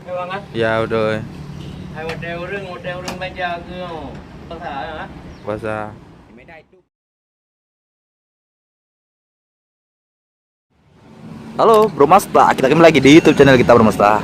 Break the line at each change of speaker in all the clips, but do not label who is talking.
Bang á.
Ya udah
Hai một rừng bây giờ cứ có thả hả?
bahasa. Halo Bro Masta, kita kembali lagi di YouTube channel kita Bro Masta.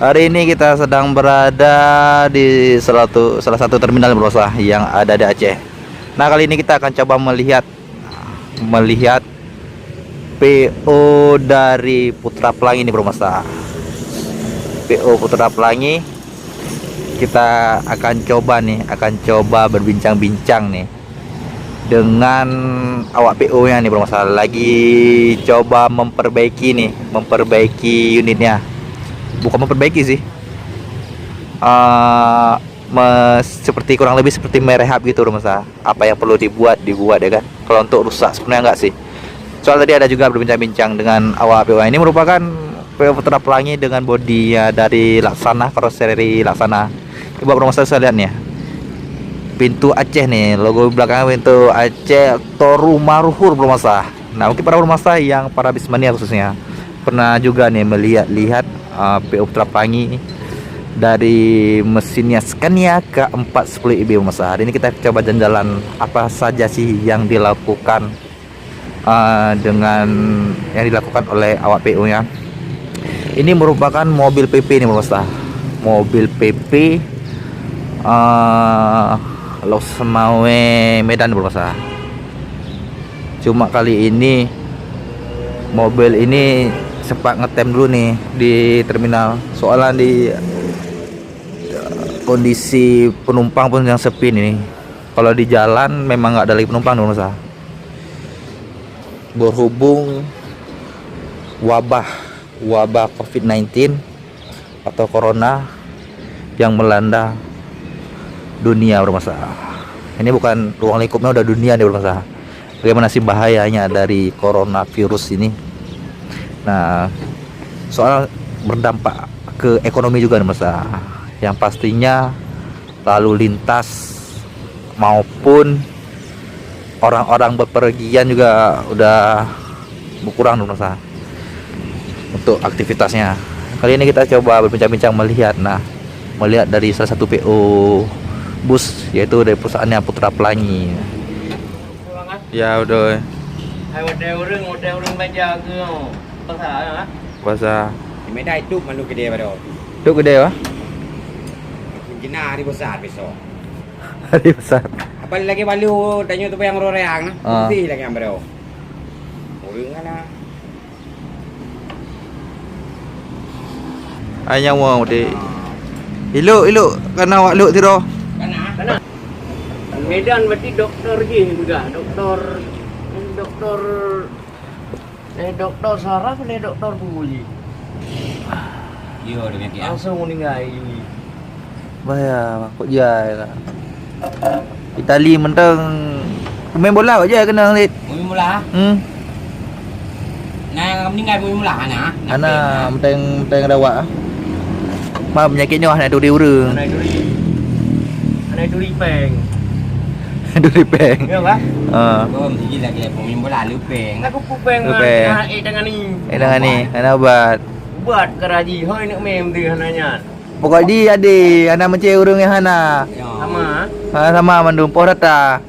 Hari ini kita sedang berada di salah satu terminal Bro Masta yang ada di Aceh. Nah, kali ini kita akan coba melihat PO dari Putra Pelangi nih Bro Masta. PO Putra Pelangi, kita akan coba berbincang-bincang nih dengan awak PO nya nih Bro Masta. Lagi coba memperbaiki unitnya. Bukan memperbaiki sih, seperti kurang lebih seperti merehab gitu Bro Masta. Apa yang perlu dibuat ya kan. Kalau untuk rusak sebenarnya enggak sih. Soal tadi ada juga berbincang-bincang dengan awak PO. Ini merupakan PO Putra Pelangi dengan bodinya dari Laksana, karoseri Laksana. Coba Bro Masta saya lihat nih ya. Pintu Aceh nih, logo belakangnya pintu Aceh Toru Maruhur Bro Masta. Nah, mungkin para Bro Masta yang para bismania khususnya pernah juga nih melihat PO Putra Pelangi dari mesinnya Scania K410IB Bro Masta. Hari ini kita coba jalan-jalan apa saja sih yang dilakukan oleh awak PO nya. Ini merupakan mobil PP nih Bro Masta. Mobil PP Los Semawe Medan Bro Masta. Cuma kali ini mobil ini sempat ngetem dulu nih di terminal. Soalnya di kondisi penumpang pun yang sepi nih. Kalau di jalan memang nggak ada lagi penumpang Bro Masta. Berhubung wabah COVID-19 atau corona yang melanda dunia Bro Masta. Ini bukan ruang lingkupnya, udah dunia nih Bro Masta. Bagaimana sih bahayanya dari coronavirus ini? Nah, soal berdampak ke ekonomi juga nih Bro Masta. Yang pastinya lalu lintas maupun orang-orang bepergian juga udah berkurang Bro Masta untuk aktivitasnya. Kali ini kita coba berbincang-bincang melihat dari salah satu PO bus, yaitu dari perusahaannya Putra Pelangi.
Bang á.
Ya udah
Hai một rừng bây giờ cứ có thả hả?
bahasa.
Mấy đai túp mà lu gede pada.
Itu gede ya?
Kena hari besar besok.
Hari besar.
Apa lagi balu tanya tu yang roreang nah.
Ah.
Putih lagi yang berau. Orang mana?
Hanya mau di. Iluk karena awak luk tiro.
Kana. Medan berarti dokter gini juga, dokter saraf ni dokter pembuli.
Yo dengan dia.
Langsung meninggal ini.
Bahaya kok jai lah. Itali mentang pemain bola aja kena lit.
Mui mula. Nah, meninggal mui mula nah.
Ana mentang rawak. Ma penyakitnya nak duri urang.
Anai duri peng.
Duri peng.
Ya kan?
Belum tinggi lagi pemain bola lupeng.
Aku pupeng
Lupeng.
dengan ni.
Dengan ni, ana obat.
Buat keraji hoi nak mem tu hananya.
Pokok dia ada ana mencari urang yang hana.
Sama.
Sama mandum poh data.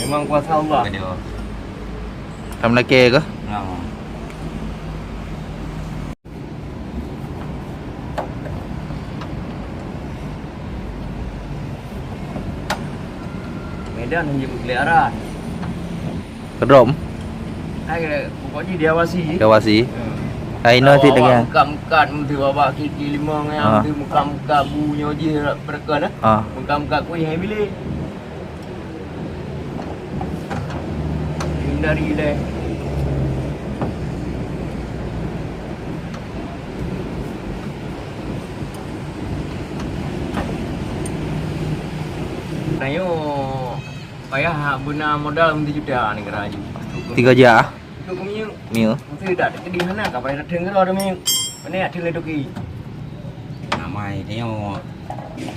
Memang kuasa Allah.
Dia.
Tam laki ke?
Nah.
Medan hanya berkeliaran.
Kedom,
Pokoknya diawasi.
kawasi. Aino ti dengan.
Muka-muka mesti bawa kiki lima yang mesti muka-muka bunyo je berkan muka-muka kuih hai bilik. Hindari deh. Nayo payah guna modal 10 juta ni keraju.
3 ja.
Itu kami
Miu.
mesti dak ke di mana ka payah datang ke lo demi. Mana ada ledoki.
Namai dia mau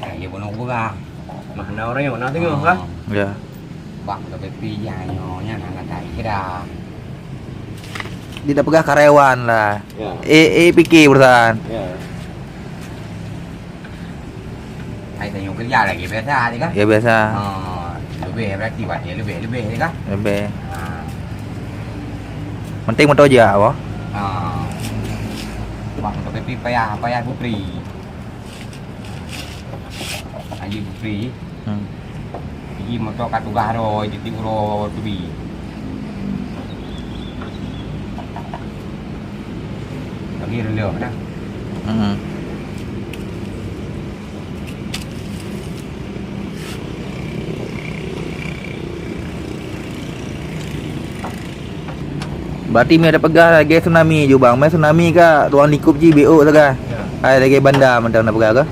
kayak bono gua.
Mana orang yang mana tengok kah?
Ya.
Bang tapi pijai nyonya nak tai kira.
Tidak pegang karyawan lah.
Ya.
Pikir perusahaan.
Ya.
Hai tengok kerja lagi biasa je kan?
Ya biasa.
Lebih berarti buat dia lebih je kan?
Lebih. Penting motor je apa?
Bang tapi payah bupri. Aji bupri. Ini motor kat tugas ro, jadi uro tubi. Lagi relio dah.
Berarti mi ada pegang lagi tsunami je bang. Mai tsunami ke ruang lingkup je BO tu kan. Hai lagi bandar mentang nak pegang ke.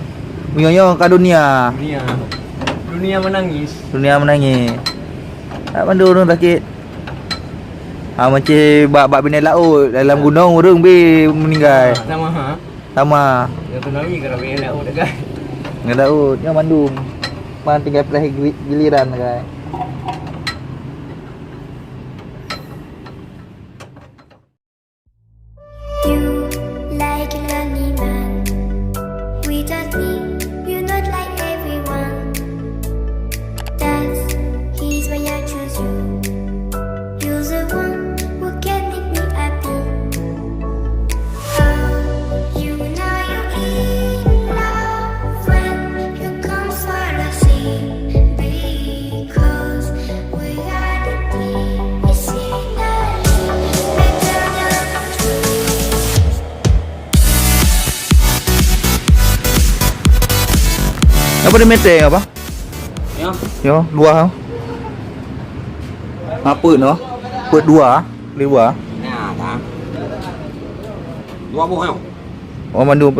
Mionyo ke dunia.
Dunia menangis.
Dunia menangis. Tak pandu orang sakit. Macam bak bina laut dalam gunung urang bi meninggal.
Sama ha.
Sama.
Ya tsunami kerana bina laut dah kan.
Dengan laut nya mandum. Man tinggal pelah giliran kan.
You like a lonely man without me, you're not like everyone. That's he's why I choose you. You're the one who can make me happy. Oh, you know you're in love when you come for the sea, because we are the peace in the better than
Apa dia meter apa?
Ya.
Yo, dua. Apa no? Put dua, dua.
Nah, tak. Dua buah không?
Oh mandu.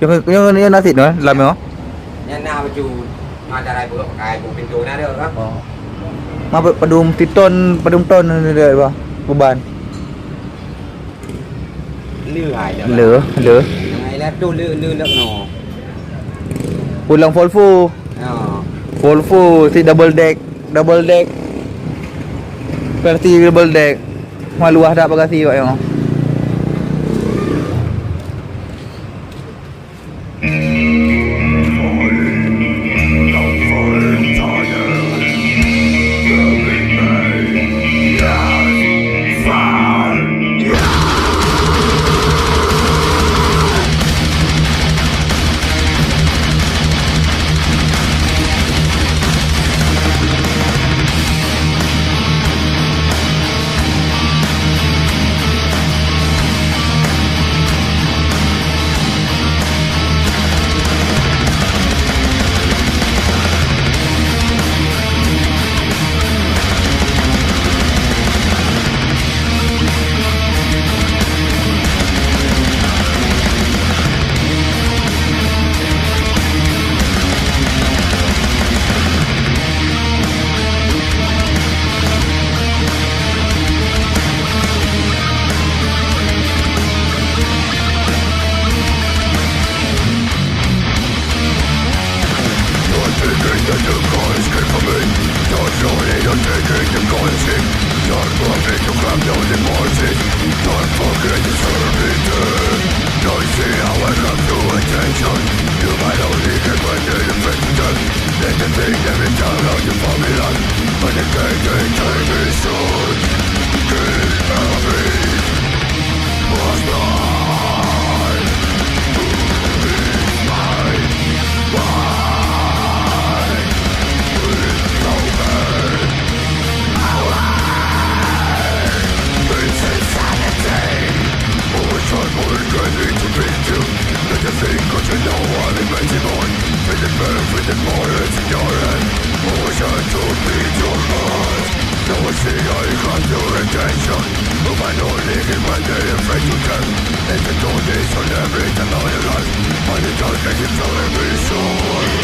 Yang nasi no, dalam yo.
Yang nak baju ada rai buat pakai buku pintu nak ada kan?
Oh. Ma pedum titon, pedum ton dia apa? Beban.
Lừa
Lửa.
Ngày là tu lừa nó.
Pulang Volvo. Volvo si double deck. Versi double deck. Ma luah dak bagasi awak yo.
It's a dark days on every time I live. On the dark days, it's all every soul.